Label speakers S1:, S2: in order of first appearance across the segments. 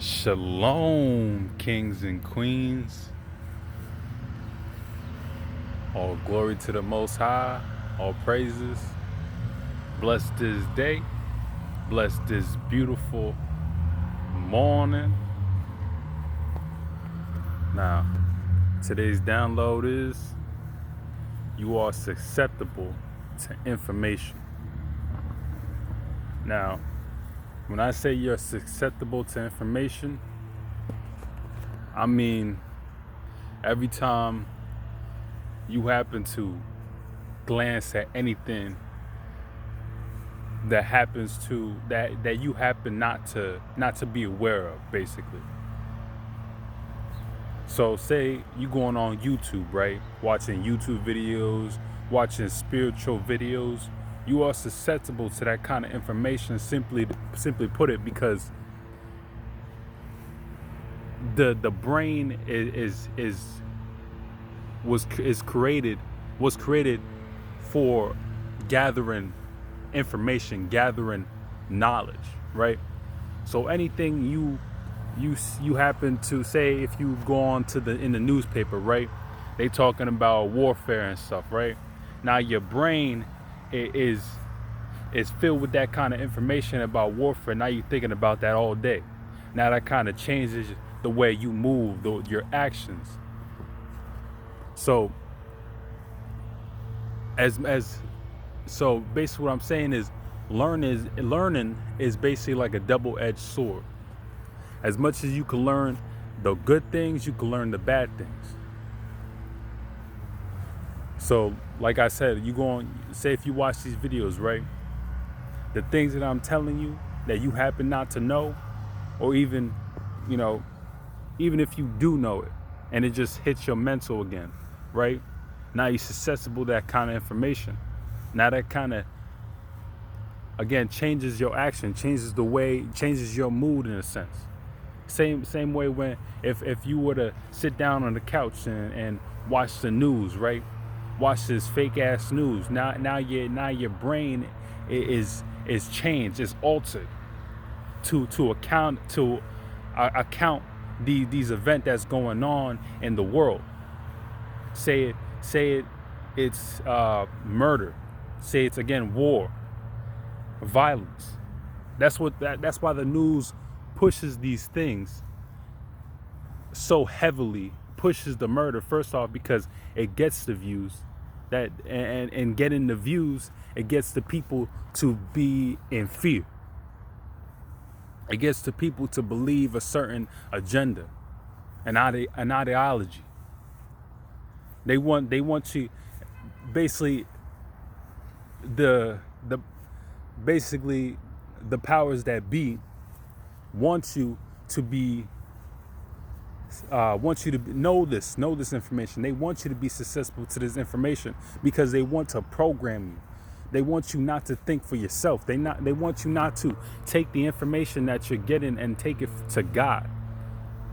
S1: Shalom, kings and queens. All glory to the Most High. All praises. Bless this day. Bless this beautiful morning. Now, today's download is you are susceptible to information. Now, when I say you're susceptible to information, I mean every time you happen to glance at anything that happens to that you happen not to be aware of, basically. So say you going on YouTube, right? Watching YouTube videos, watching spiritual videos, you are susceptible to that kind of information, simply put it, because the brain was created for gathering information, gathering knowledge, right? So anything you happen to say, if you go on to in the newspaper, right, they talking about warfare and stuff, right? Now your brain is filled with that kind of information about warfare. Now you're thinking about that all day. Now that kind of changes the way you move, your actions. So so basically what I'm saying is learning is basically like a double-edged sword. As much as you can learn the good things, you can learn the bad things. So like I said, you go on, say if you watch these videos, right, the things that I'm telling you that you happen not to know, or even if you do know it and it just hits your mental again, right? Now you're susceptible to that kind of information. Now that kind of, again, changes your action, changes your mood in a sense. Same way when if you were to sit down on the couch and watch the news, right? Watch this fake ass news. Now your brain is changed, is altered to account these events that's going on in the world. Say it's murder. Say it's, again, war, violence. That's why the news pushes these things so heavily, pushes the murder, first off, because it gets the views, and getting the views, it gets the people to be in fear. It gets the people to believe a certain agenda, an ideology. They want to basically the powers that be want you to know this information. They want you to be susceptible to this information because they want to program you. They want you not to think for yourself. They want you not to take the information that you're getting and take it to God,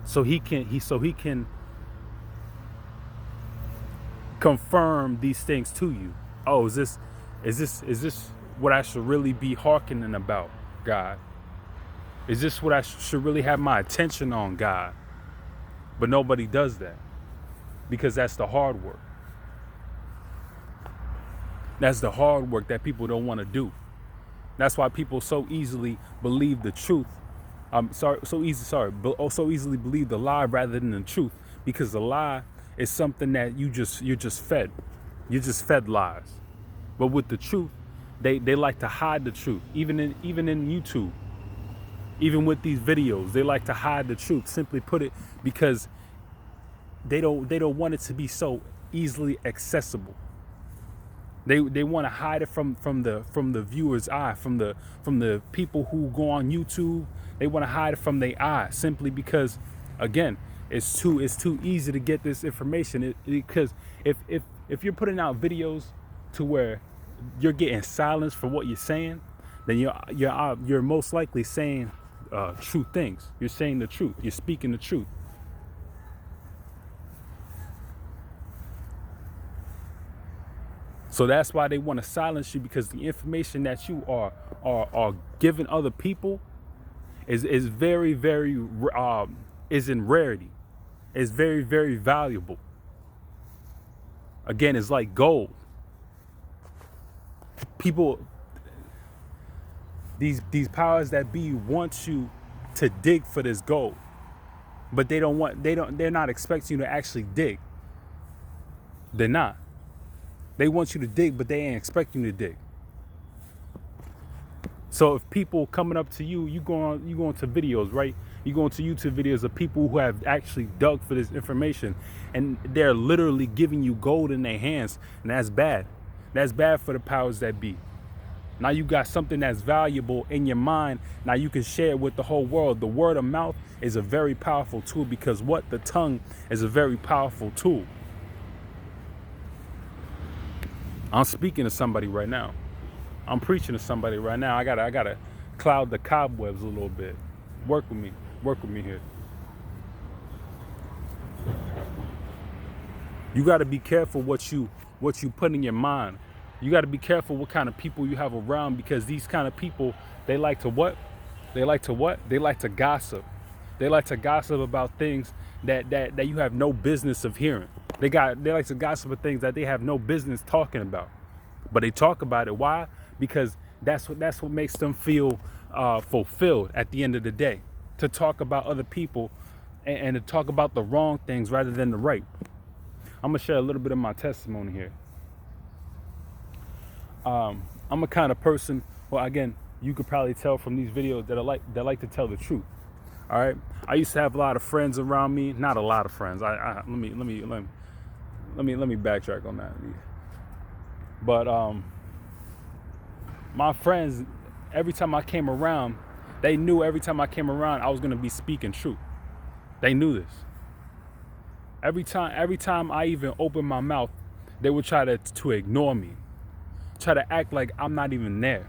S1: so he can confirm these things to you. Oh, is this what I should really be hearkening about, God? Is this what I should really have my attention on, God? But nobody does that, because that's the hard work. That's the hard work that people don't want to do. That's why people so easily believe the truth. So easily believe the lie rather than the truth, because the lie is something that you're just fed. You're just fed lies. But with the truth, they like to hide the truth. Even in YouTube, even with these videos, they like to hide the truth. Simply put it, because they don't want it to be so easily accessible. They want to hide it from the viewer's eye, from the people who go on YouTube. They want to hide it from their eye, simply because, again, it's too easy to get this information. Because if you're putting out videos to where you're getting silenced for what you're saying, then you're most likely saying true things. You're saying the truth. You're speaking the truth. So that's why they want to silence you, because the information that you are giving other people is very, very is in rarity. It's very, very valuable. Again, it's like gold. People, these powers that be want you to dig for this gold, but they're not expecting you to actually dig. They're not. They want you to dig, but they ain't expecting you to dig. So if people coming up to you, you go into videos, right? You go into YouTube videos of people who have actually dug for this information, and they're literally giving you gold in their hands, and that's bad. That's bad for the powers that be. Now you got something that's valuable in your mind. Now you can share it with the whole world. The word of mouth is a very powerful tool, because the tongue is a very powerful tool. I'm speaking to somebody right now. I'm preaching to somebody right now. I gotta cloud the cobwebs a little bit. Work with me here. You gotta be careful what you put in your mind. You gotta be careful what kind of people you have around, because these kind of people, they like to what? They like to gossip. They like to gossip about things that you have no business of hearing. They like to gossip about things that they have no business talking about. But they talk about it. Why? Because that's what makes them feel fulfilled at the end of the day. To talk about other people and to talk about the wrong things rather than the right. I'm gonna share a little bit of my testimony here. I'm a kind of person. Well, again, you could probably tell from these videos that I like to tell the truth. All right. I used to have a lot of friends around me. Not a lot of friends. Let me backtrack on that. But my friends, every time I came around, they knew every time I came around, I was gonna be speaking truth. They knew this. Every time I even opened my mouth, they would try to ignore me, try to act like I'm not even there,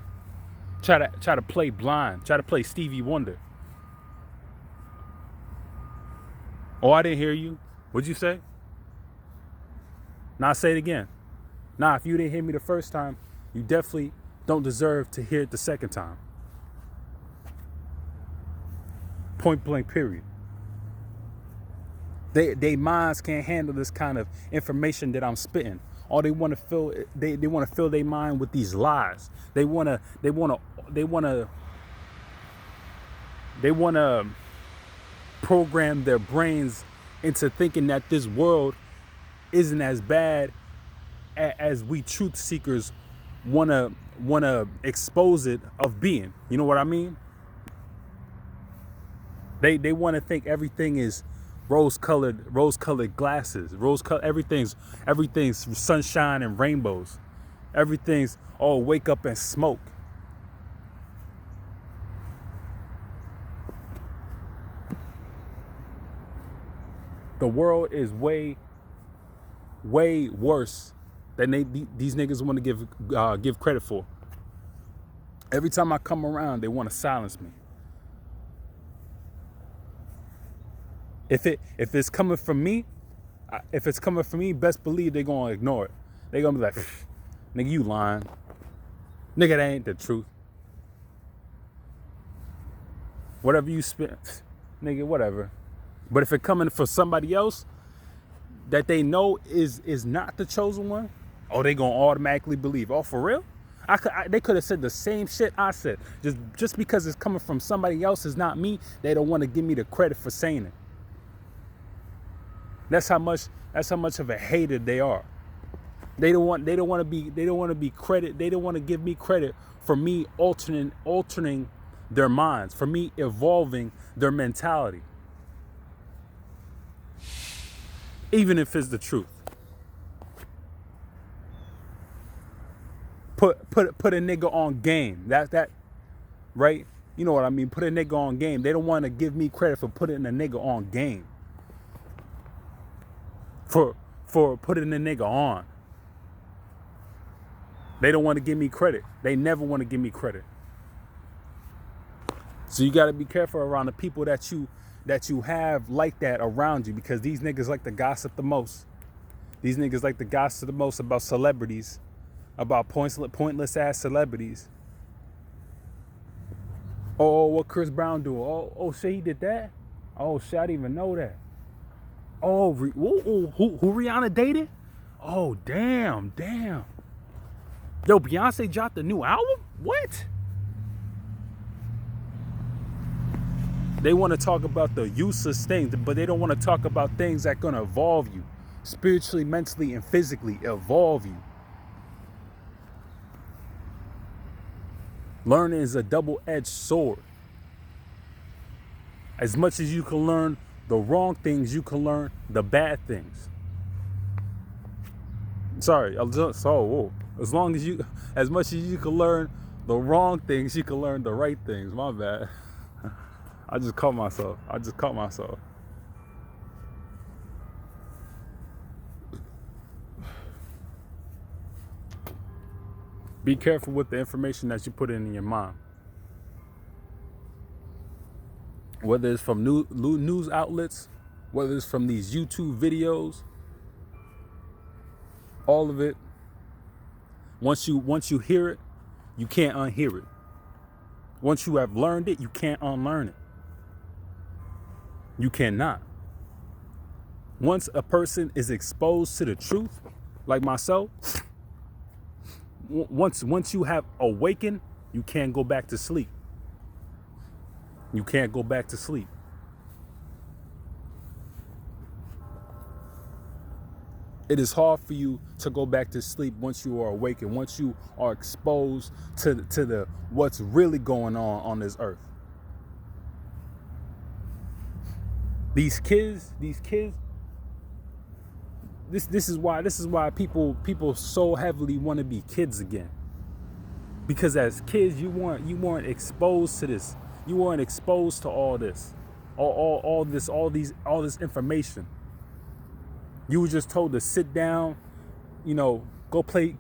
S1: try to play blind, try to play Stevie Wonder. Oh, I didn't hear you. What'd you say? Nah, say it again. Nah, if you didn't hear me the first time, you definitely don't deserve to hear it the second time. Point blank, period. They minds can't handle this kind of information that I'm spitting. All they want to fill their mind with these lies. They wanna program their brains into thinking that this world isn't as bad as we truth seekers wanna expose it of being. You know what I mean? They want to think everything is rose-colored glasses. Everything's sunshine and rainbows. Everything's wake up and smoke. The world is way worse than these niggas want to give credit for. Every time I come around, they want to silence me. If it's coming from me, best believe they're gonna ignore it. They're gonna be like, nigga, you lying. Nigga, that ain't the truth. Whatever you spit, nigga, whatever. But if it coming for somebody else that they know is not the chosen one, they gonna automatically believe. Oh, for real? They could have said the same shit I said. Just because it's coming from somebody else is not me, they don't want to give me the credit for saying it. That's how much of a hater they are. They don't want to be credit. They don't want to give me credit for me altering their minds, for me evolving their mentality. Even if it's the truth. Put a nigga on game. That right? You know what I mean? Put a nigga on game. They don't want to give me credit for putting a nigga on game. For putting a nigga on. They don't want to give me credit. They never want to give me credit. So you got to be careful around the people that you have like that around you, because these niggas like to gossip the most. These niggas like to gossip the most about celebrities, about pointless ass celebrities. Oh, what Chris Brown do? Oh, shit, he did that? Oh, shit, I didn't even know that. Oh, who Rihanna dated? Oh, damn. Yo, Beyonce dropped a new album? What? They want to talk about the useless things, but they don't want to talk about things that are going to evolve you. Spiritually, mentally, and physically evolve you. Learning is a double-edged sword. As much as you can learn the wrong things, you can learn the bad things. Sorry, as long as you, as much as you can learn the wrong things, you can learn the right things. My bad. I just caught myself. Be careful with the information that you put in your mind. Whether it's from news outlets, whether it's from these YouTube videos, all of it. Once you hear it, you can't unhear it. Once you have learned it, you can't unlearn it. You cannot. Once a person is exposed to the truth, like myself, once you have awakened, you can't go back to sleep. You can't go back to sleep. It is hard for you to go back to sleep once you are awakened, once you are exposed to the what's really going on this earth. These kids, this is why people so heavily want to be kids again. Because as kids, you weren't exposed to this. You weren't exposed to all this. All this information. You were just told to sit down, go play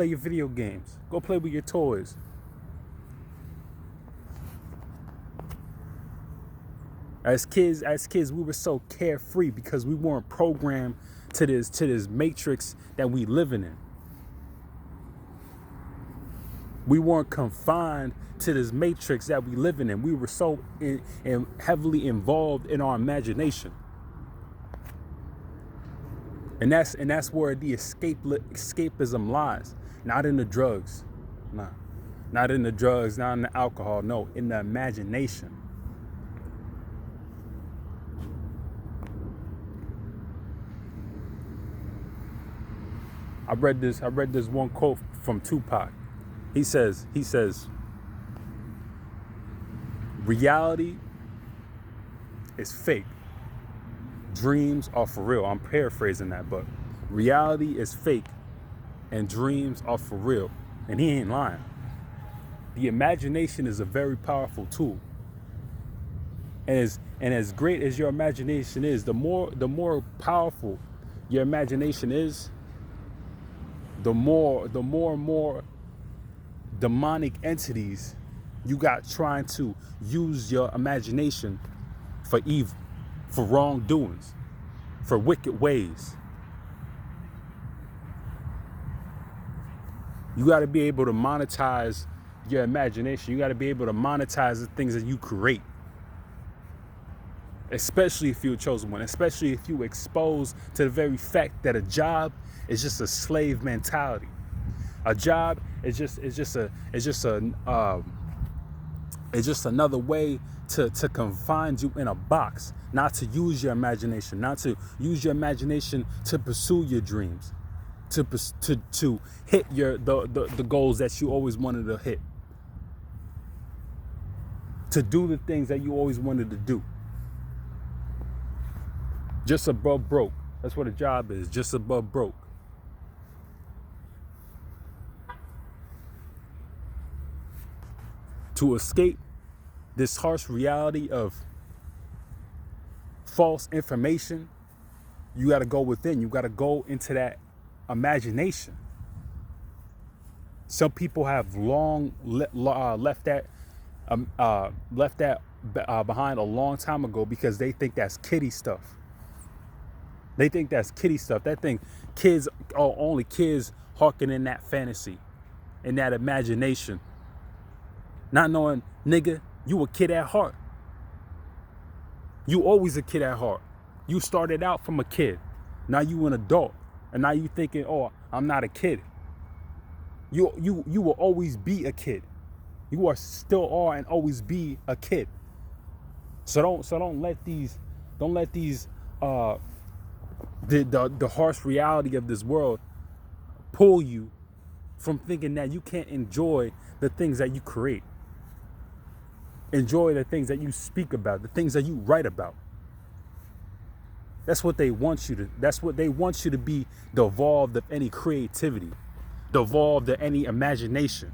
S1: your video games. Go play with your toys. As kids, we were so carefree because we weren't programmed to this matrix that we living in. We weren't confined to this matrix that we living in. We were so heavily involved in our imagination. And that's where the escapism lies. Not in the drugs. Nah. Not in the drugs, not in the alcohol. No, in the imagination. I read this one quote from Tupac. He says, reality is fake. Dreams are for real. I'm paraphrasing that, but reality is fake and dreams are for real. And he ain't lying. The imagination is a very powerful tool. And as great as your imagination is, the more powerful your imagination is, the more and more demonic entities you got trying to use your imagination for evil, for wrongdoings, for wicked ways. You got to be able to monetize your imagination. You got to be able to monetize the things that you create. Especially if you're a chosen one, especially if you're exposed to the very fact that a job is just a slave mentality. A job is just another way to confine you in a box, not to use your imagination, not to use your imagination to pursue your dreams, to hit the goals that you always wanted to hit, to do the things that you always wanted to do. Just above broke. That's what a job is, just above broke. To escape this harsh reality of false information, you got to go within. You got to go into that imagination. Some people have long left that behind a long time ago because they think that's kiddie stuff. They think that's kiddie stuff. They think kids are only kids harking in that fantasy, in that imagination. Not knowing, nigga, You a kid at heart. You always a kid at heart. You started out from a kid. Now you an adult. And now you thinking, oh, I'm not a kid. You will always be a kid. You are still are and always be a kid. So don't let these the harsh reality of this world pull you from thinking that you can't enjoy the things that you create. Enjoy the things that you speak about, the things that you write about. That's what they want you to be, devolved of any creativity, devolved of any imagination.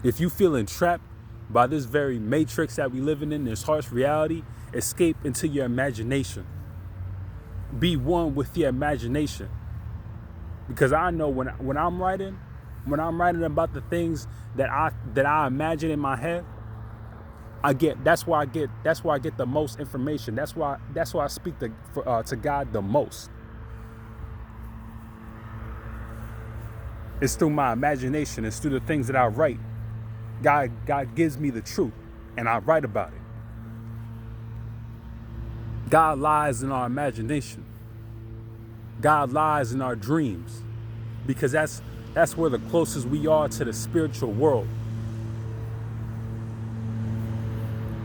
S1: If you feel entrapped by this very matrix that we living in, this harsh reality, escape into your imagination. Be one with your imagination. Because I know when I'm writing about the things that I imagine in my head, that's why I get the most information. That's why I speak to God the most. It's through my imagination. It's through the things that I write. God gives me the truth, and I write about it. God lies in our imagination. God lies in our dreams, because that's where the closest we are to the spiritual world.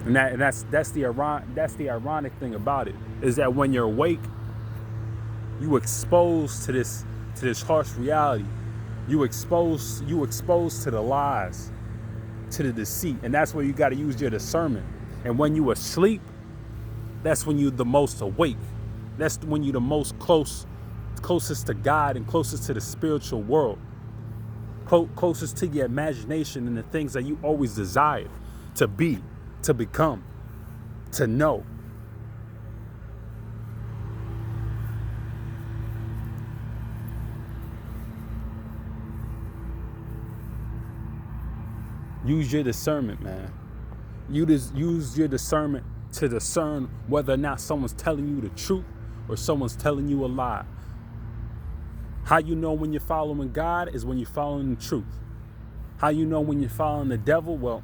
S1: And that's the ironic thing about it, is that when you're awake, you exposed to this harsh reality. You exposed to the lies, to the deceit, and that's where you got to use your discernment. And when you asleep, that's when you're the most awake. That's when you're the most closest to God and closest to the spiritual world, closest to your imagination and the things that you always desired to be, to become, to know. Use your discernment, man. Use your discernment to discern whether or not someone's telling you the truth or someone's telling you a lie. How you know when you're following God is when you're following the truth. How you know when you're following the devil? Well,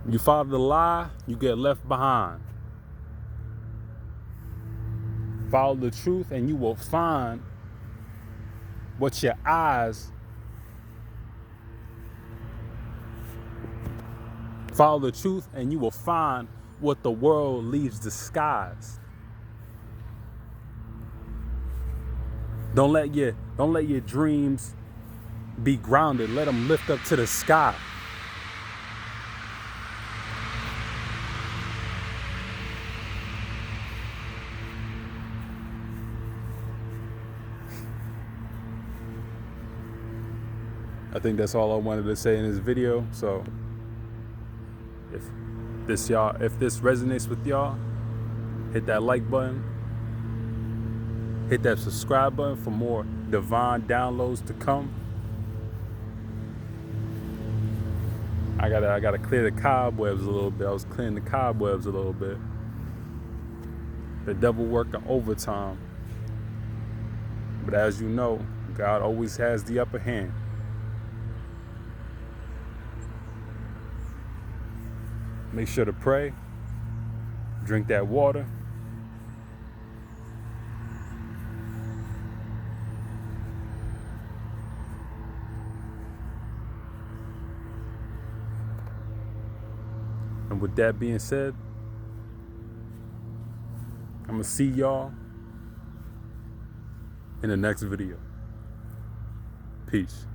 S1: you follow the lie, you get left behind. Follow the truth and you will find what your eyes. Follow the truth and you will find what the world leaves disguised. Don't let your dreams be grounded. Let them lift up to the sky. I think that's all I wanted to say in this video. So if this resonates with y'all, hit that like button, hit that subscribe button for more divine downloads to come. I gotta clear the cobwebs a little bit. I was clearing the cobwebs a little bit. The devil working overtime. But as you know, God always has the upper hand. Make sure to pray, drink that water. And with that being said, I'm gonna see y'all in the next video. Peace.